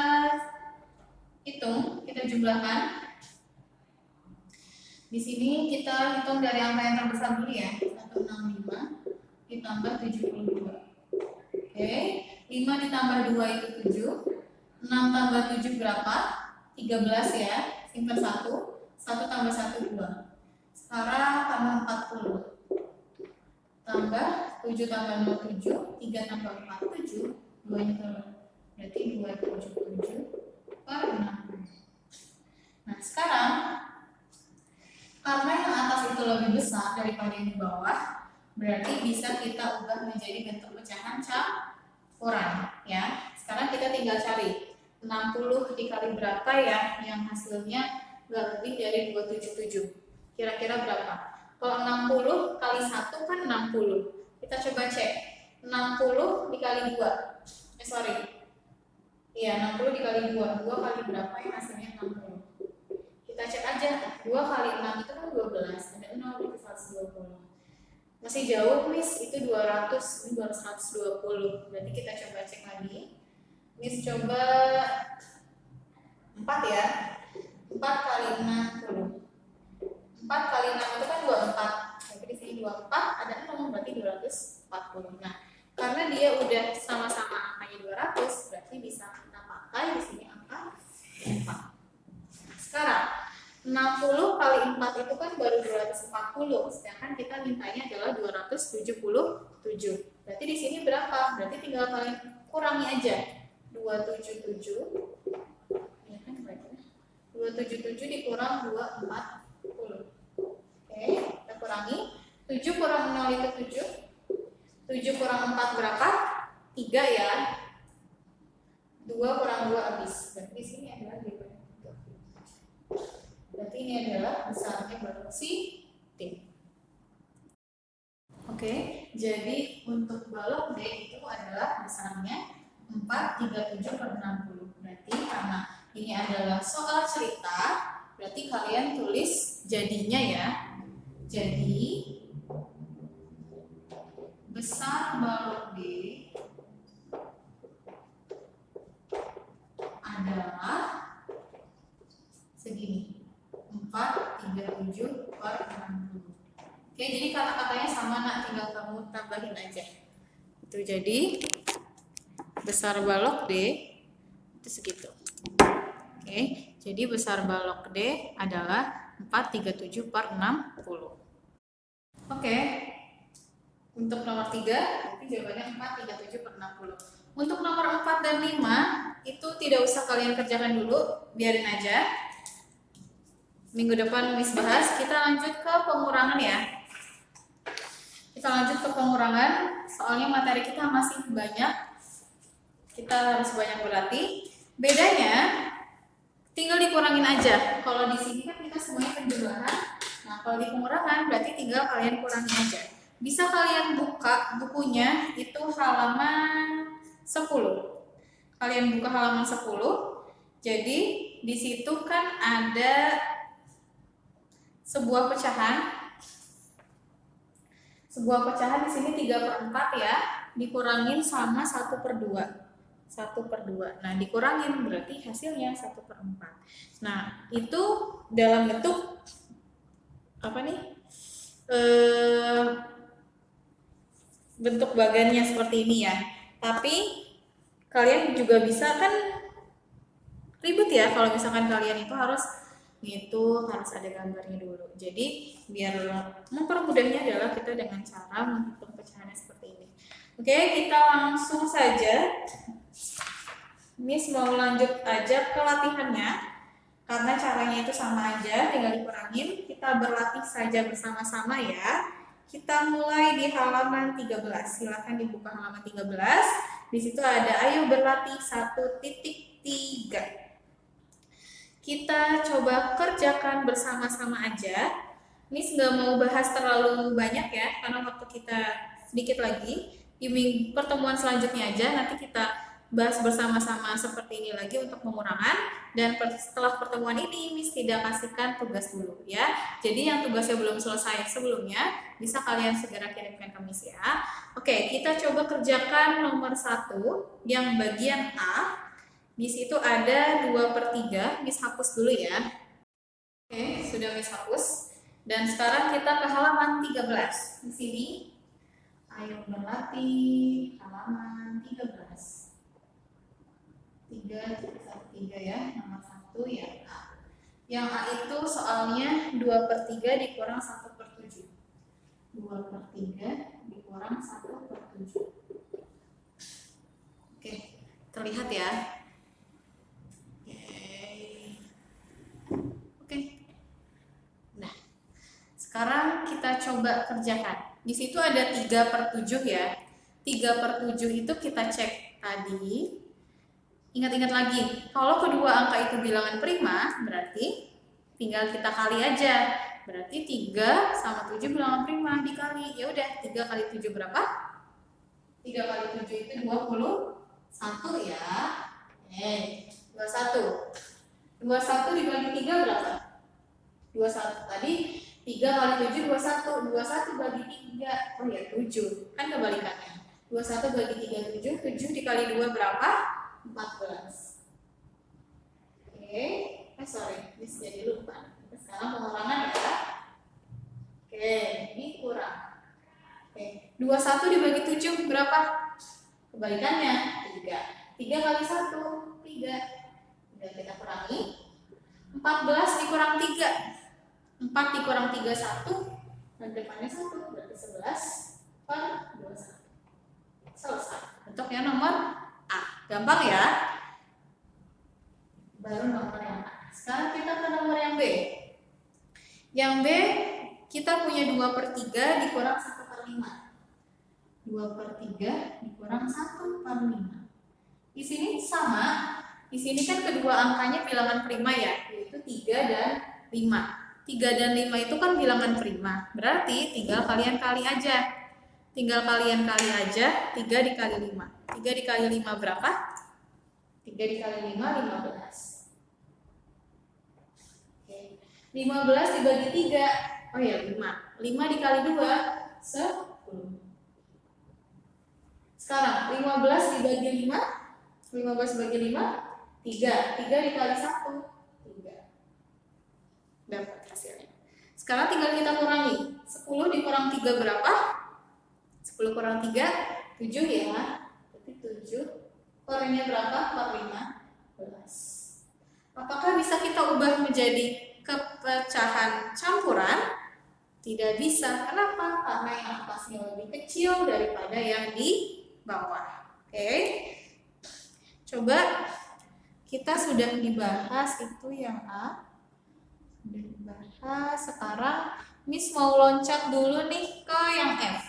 hitung, kita jumlahkan. Di sini kita hitung dari angka yang terbesar dulu ya. 165 ditambah 72. Oke, 5 ditambah 2 itu 7. 6 tambah 7 berapa? 13 ya. Simpan 1. 1 tambah 1 2. Sekarang tambah 40. Tambah 7 tambah 0 7. 3 tambah 4 7. 2 nya turun. Berarti 2 77 per 60. Nah sekarang karena yang atas itu lebih besar daripada yang di bawah, berarti bisa kita ubah menjadi bentuk pecahan campuran ya. Sekarang kita tinggal cari 60 dikali berapa ya yang hasilnya nggak lebih dari 277. Kira-kira berapa? Kalau 60 kali 1 kan 60. Kita coba cek. 60 dikali 2. Iya, 60 dikali 2. 2 kali berapa yang hasilnya 60? Kita cek aja. 2 kali 6 itu kan 12. Ada 0 itu 120. Masih jauh, Miss. Itu 200. Ini baru 120. Berarti kita coba cek lagi. Miss coba 4 ya. 4 kali 60. 4 kali 6 itu kan 24. Jadi di sini 24 ada 0 berarti 240. Nah, karena dia udah sama-sama angkanya 200, berarti bisa kita pakai di sini angka 4. Sekarang 60 kali 4 itu kan baru 240, sedangkan kita mintanya adalah 277. Berarti di sini berapa? Berarti tinggal kalian kurangi aja. 277. Ya kan berarti 277 dikurang 240. Oke, kita kurangi. 7 kurang 0 itu 7. 7 kurang 4 berapa? 3 ya. 2 kurang 2 habis. Berarti di sini adalah 3. Berarti ini adalah besarnya balok-C T. Oke, jadi untuk balok D itu adalah besarnya 437 per 60. Berarti karena ini adalah soal cerita, berarti kalian tulis jadinya ya. Jadi besar balok D adalah segini, 437 per 60. Oke, jadi kata-katanya sama nak, tinggal kamu tambahin aja. Itu jadi besar balok D itu segitu. Oke, jadi besar balok D adalah 437 per 60. Oke, untuk nomor 3, nanti jawabannya 437 per 60. Untuk nomor 4 dan 5, itu tidak usah kalian kerjakan dulu, biarin aja. Minggu depan Miss bahas, kita lanjut ke pengurangan ya. Kita lanjut ke pengurangan, soalnya materi kita masih banyak. Kita harus banyak berlatih. Bedanya, tinggal dikurangin aja. Kalau di sini kan kita semuanya penjumlahan. Nah, kalau di pengurangan berarti tinggal kalian kurangin aja. Bisa kalian buka bukunya, itu halaman 10. Kalian buka halaman 10. Jadi di situ kan ada sebuah pecahan. Sebuah pecahan di sini 3/4 ya, dikurangin sama 1/2. 1/2. Nah, dikurangin berarti hasilnya 1/4. Nah, itu dalam bentuk apa nih? Bentuk bagannya seperti ini ya. Tapi kalian juga bisa kan ribet ya kalau misalkan kalian itu harus ada gambarnya dulu. Jadi biar mempermudahnya adalah kita dengan cara menghitung pecahannya seperti ini. Oke, kita langsung saja. Miss mau lanjut aja ke latihannya. Karena caranya itu sama aja, tinggal dikurangin. Kita berlatih saja bersama-sama ya. Kita mulai di halaman 13. Silakan dibuka halaman 13. Di situ ada ayo berlatih 1.3. Kita coba kerjakan bersama-sama aja. Miss nggak mau bahas terlalu banyak ya, karena waktu kita sedikit lagi. Di pertemuan selanjutnya aja, nanti kita bahas bersama-sama seperti ini lagi untuk pengurangan. Dan setelah pertemuan ini, Miss tidak kasihkan tugas dulu ya. Jadi yang tugasnya belum selesai sebelumnya, bisa kalian segera kirimkan ke Miss ya. Oke, kita coba kerjakan nomor 1, yang bagian A. Di situ ada 2/3, Miss hapus dulu ya. Oke, sudah Miss hapus. Dan sekarang kita ke halaman 13. Di sini, ayo berlatih halaman 13. 3 ya, nomor 1 ya A. Yang A itu soalnya 2/3 dikurang 1/7. 2/3 dikurang 1/7. Oke, terlihat ya. Sekarang kita coba kerjakan. Di situ ada 3/7 ya. 3/7 itu kita cek tadi. Ingat-ingat lagi, kalau kedua angka itu bilangan prima, berarti tinggal kita kali aja. Berarti 3 sama 7 bilangan prima dikali. Ya udah, 3 kali 7 berapa? 3 kali 7 itu 21 ya. 21. 21 dibagi 3 berapa? 21 tadi. 3 kali 7, 21. 21 bagi 3. Oh ya, 7. Kan kebalikannya. 21 bagi 3, 7. 7 dikali 2 berapa? 14. Oke. Sorry. Miss jadi lupa. Sekarang pengurangan ya. Oke. Ini kurang. Oke. 21 dibagi 7 berapa? Kebalikannya. 3. 3 kali 1. 3. Udah kita kurangi. 14 dikurang 3. 4 dikurang 3, 1. Dan depannya 1, berarti 11 per 21. Selesai. Bentuknya nomor A. Gampang ya? Baru nomor yang A. Sekarang kita ke nomor yang B. Yang B, kita punya 2/3 dikurang 1/5. 2/3 dikurang 1/5. Di sini sama. Di sini kan kedua angkanya bilangan prima ya, yaitu 3 dan 5. 3 dan 5 itu kan bilangan prima. Berarti tinggal kalian kali aja. 3 dikali 5. 3 dikali 5 berapa? 3 dikali 5, 15. Oke. 15 dibagi 3. Oh ya, 5. 5 dikali 2, 10. Sekarang 15 dibagi 5. 15 dibagi 5, 3. 3 dikali 1, 3. Dapat hasilnya. Sekarang tinggal kita kurangi. 10 dikurang 3 berapa? 10 kurang 3, 7 ya. Berarti 7. Kurangnya berapa? 15. Apakah bisa kita ubah menjadi kepecahan campuran? Tidak bisa. Kenapa? Karena yang atasnya lebih kecil daripada yang di bawah. Oke. Coba kita sudah dibahas itu yang A. Sudah dibahas. Sekarang Miss mau loncat dulu nih ke yang F.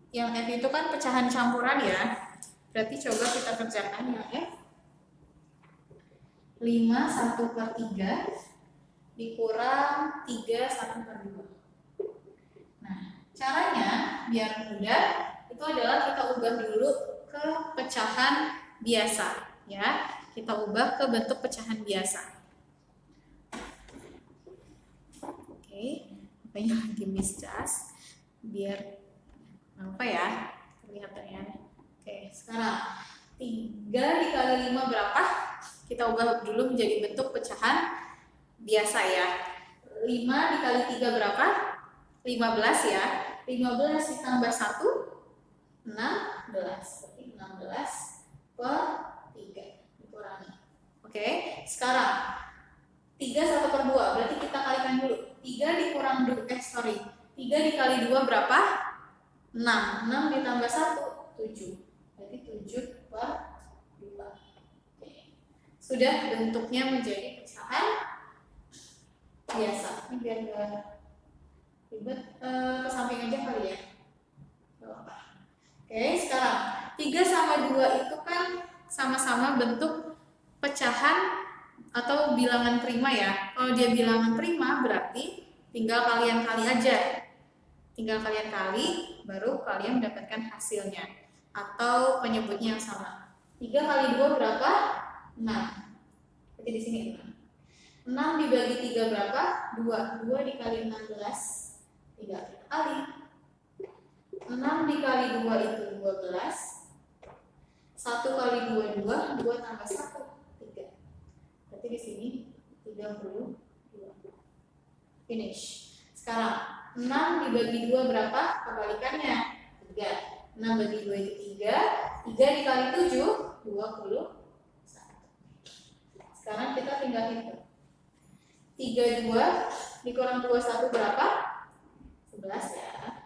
Yang F itu kan pecahan campuran ya. Berarti coba kita kerjakan yang F. 5 1 per 3 dikurang 3 1 per 2. Nah, caranya biar mudah itu adalah kita ubah dulu ke pecahan biasa ya. Kita ubah ke bentuk pecahan biasa. Oke, apanya lagi Miss Jas biar apa ya kelihatannya. Oke, sekarang 3 dikali 5 berapa? Kita ubah dulu menjadi bentuk pecahan biasa ya. 5 dikali 3 berapa? 15 ya. 15 ditambah 1, 16. Berarti 16 per 3 dikurangi. Oke, sekarang 3 1 per 2. Berarti kita kalikan dulu. 3 dikurang 3 dikali 2 berapa? 6. 6 ditambah 1, 7. Berarti 7 per 2. Oke. Sudah bentuknya menjadi pecahan biasa. Ini biar enggak ribet, ke samping aja kali ya. Oke, sekarang 3 sama 2 itu kan sama-sama bentuk pecahan atau bilangan prima ya. Kalau dia bilangan prima berarti tinggal kalian kali aja. Tinggal kalian kali, baru kalian mendapatkan hasilnya. Atau penyebutnya yang sama. 3 kali 2 berapa? 6. Berarti di sini 6. 6 dibagi 3 berapa? 2. 2 dikali 16. 3 kali. 6 dikali 2 itu 12. 1 kali 2, 2. 2 tambah 1, 3. Berarti di sini 32. Finish. Sekarang 6 dibagi 2 berapa? Kebalikannya 3. 6 bagi 2 itu 3. 3 dikali 7 21. Sekarang kita tinggal hitung. 32 dikurang 21 berapa? 11 ya.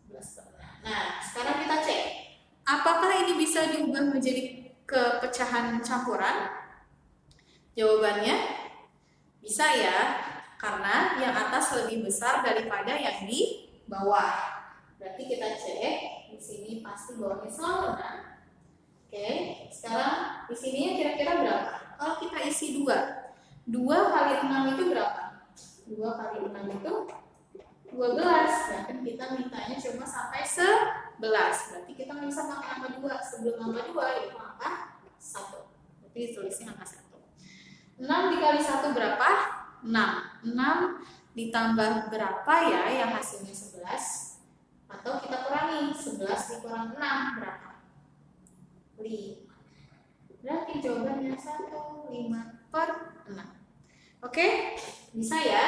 11 per 6. Nah, sekarang kita cek. Apakah ini bisa diubah menjadi kepecahan campuran? Jawabannya bisa ya. Karena yang atas lebih besar daripada yang di bawah. Berarti kita cek di sini pasti bawahnya selalu kan? Oke, sekarang di sini kira-kira berapa? Kalau kita isi 2 kali 6 itu berapa? 2 kali 6 itu 12. Nah, kan kita mintanya cuma sampai 11. Berarti kita nggak bisa pakai angka 2. Sebelum angka 2 itu angka 1. Berarti ditulisnya angka 1. 6 dikali 1 berapa? 6. 6 ditambah berapa ya yang hasilnya 11? Atau kita kurangi 11 dikurang 6 berapa? 5. Berarti jawabannya 1, 5 per 6. Oke, bisa ya?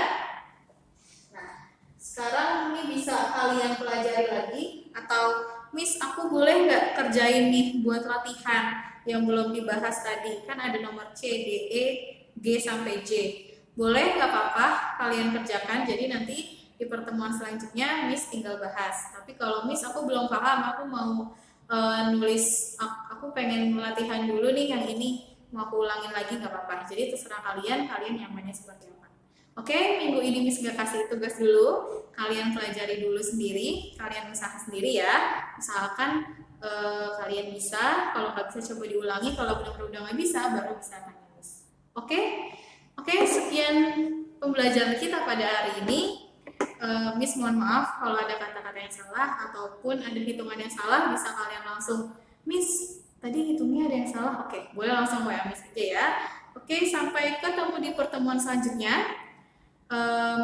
Nah, sekarang ini bisa kalian pelajari lagi. Atau Miss, aku boleh nggak kerjain nih buat latihan yang belum dibahas tadi? Kan ada nomor C, D, E, G sampai J. Boleh, nggak apa-apa kalian kerjakan. Jadi nanti di pertemuan selanjutnya Miss tinggal bahas. Tapi kalau Miss aku belum paham, aku mau nulis, aku pengen latihan dulu nih yang ini, mau aku ulangin lagi nggak apa-apa. Jadi terserah kalian nyamannya seperti apa. Oke, minggu ini Miss nggak kasih tugas dulu. Kalian pelajari dulu sendiri, kalian usaha sendiri ya. Misalkan kalian bisa, kalau nggak bisa coba diulangi. Kalau benar-benar udah nggak bisa, baru bisa tanya Miss. Oke, sekian pembelajaran kita pada hari ini. Miss mohon maaf kalau ada kata-kata yang salah ataupun ada hitungan yang salah, bisa kalian langsung, Miss tadi hitungnya ada yang salah. Oke, boleh langsung WA Miss aja ya. Oke, sampai ketemu di pertemuan selanjutnya.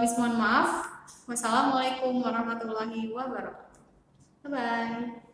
Miss mohon maaf. Wassalamualaikum warahmatullahi wabarakatuh. Bye bye.